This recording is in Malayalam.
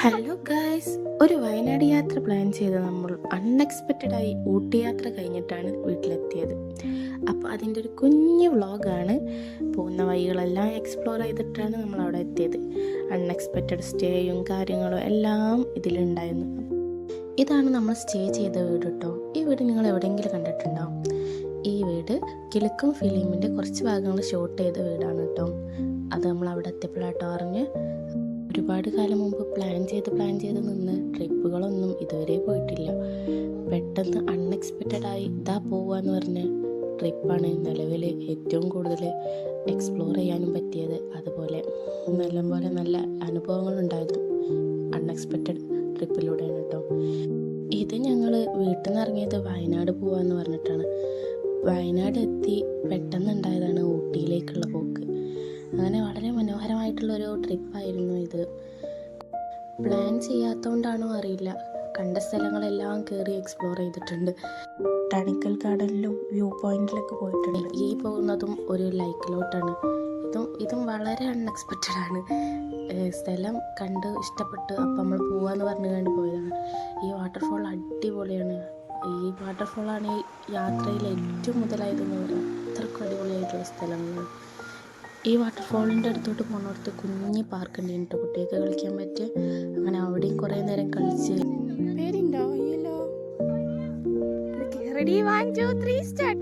ഹലോ ഗായ്സ്, ഒരു വയനാട് യാത്ര പ്ലാൻ ചെയ്ത് നമ്മൾ അൺഎക്സ്പെക്റ്റഡായി ഊട്ടി യാത്ര കഴിഞ്ഞിട്ടാണ് വീട്ടിലെത്തിയത്. അപ്പോൾ അതിൻ്റെ ഒരു കുഞ്ഞു വ്ളോഗാണ്. പോകുന്ന വഴികളെല്ലാം എക്സ്പ്ലോർ ചെയ്തിട്ടാണ് നമ്മൾ അവിടെ എത്തിയത്. അൺഎക്സ്പെക്റ്റഡ് സ്റ്റേയും കാര്യങ്ങളും എല്ലാം ഇതിലുണ്ടായിരുന്നു. ഇതാണ് നമ്മൾ സ്റ്റേ ചെയ്ത വീട് കേട്ടോ. ഈ വീട് നിങ്ങൾ എവിടെയെങ്കിലും കണ്ടിട്ടുണ്ടാവും. ഈ വീട് കിലുക്കം ഫിലിമിൻ്റെ കുറച്ച് ഭാഗങ്ങൾ ഷൂട്ട് ചെയ്ത വീടാണ് കേട്ടോ. അത് നമ്മൾ അവിടെ എത്തിയപ്പോഴാട്ടോ അറിഞ്ഞ്. ഒരുപാട് കാലം മുമ്പ് പ്ലാൻ ചെയ്ത് നിന്ന് ട്രിപ്പുകളൊന്നും ഇതുവരെ പോയിട്ടില്ല. പെട്ടെന്ന് അൺഎക്സ്പെക്റ്റഡായി ഇതാ പോവാന്ന് പറഞ്ഞ ട്രിപ്പാണ് നിലവിൽ ഏറ്റവും കൂടുതൽ എക്സ്പ്ലോർ ചെയ്യാനും പറ്റിയത്. അതുപോലെ നല്ല അനുഭവങ്ങളുണ്ടായതും അൺഎക്സ്പെക്റ്റഡ് ട്രിപ്പിലൂടെയാണ് കേട്ടോ. ഇത് ഞങ്ങൾ വീട്ടിൽ നിന്ന് ഇറങ്ങിയത് വയനാട് പോവാന്ന് പറഞ്ഞിട്ടാണ്. വയനാട് എത്തി പെട്ടെന്നുണ്ടായതാണ് ഊട്ടിയിലേക്കുള്ള പോക്ക്. അങ്ങനെ വളരെ മനോഹരമായിട്ടുള്ളൊരു ട്രിപ്പായിരുന്നു ഇത്. പ്ലാൻ ചെയ്യാത്തതുകൊണ്ടാണോ അറിയില്ല, കണ്ട സ്ഥലങ്ങളെല്ലാം കയറി എക്സ്പ്ലോർ ചെയ്തിട്ടുണ്ട്. ടണിക്കൽ ഗാർഡനിലും വ്യൂ പോയിന്റിലൊക്കെ പോയിട്ടുണ്ട്. ഈ പോകുന്നതും ഒരു ലൈക്കിലോട്ടാണ്. ഇതും വളരെ അൺഎക്സ്പെക്റ്റഡ് ആണ്. സ്ഥലം കണ്ട് ഇഷ്ടപ്പെട്ടു, അപ്പം നമ്മൾ പോവാന്ന് പറഞ്ഞു കണ്ട് പോയതാണ്. ഈ വാട്ടർഫോൾ അടിപൊളിയാണ്. ഈ വാട്ടർഫോളാണ് ഈ യാത്രയിൽ ഏറ്റവും മുതലായതെന്ന് പറയാം. അത്രക്കും അടിപൊളിയായിട്ടുള്ള സ്ഥലങ്ങളാണ്. ഈ വാട്ടർഫോളിൻ്റെ അടുത്തോട്ട് പോകുന്നിടത്ത് കുഞ്ഞ് പാർക്ക് ഉണ്ട് കേട്ടോ, കുട്ടികൾക്ക് കളിക്കാൻ പറ്റിയ. അങ്ങനെ അവിടെയും കുറേ നേരം കളിച്ച്. Ready, 1, 2, 3, start.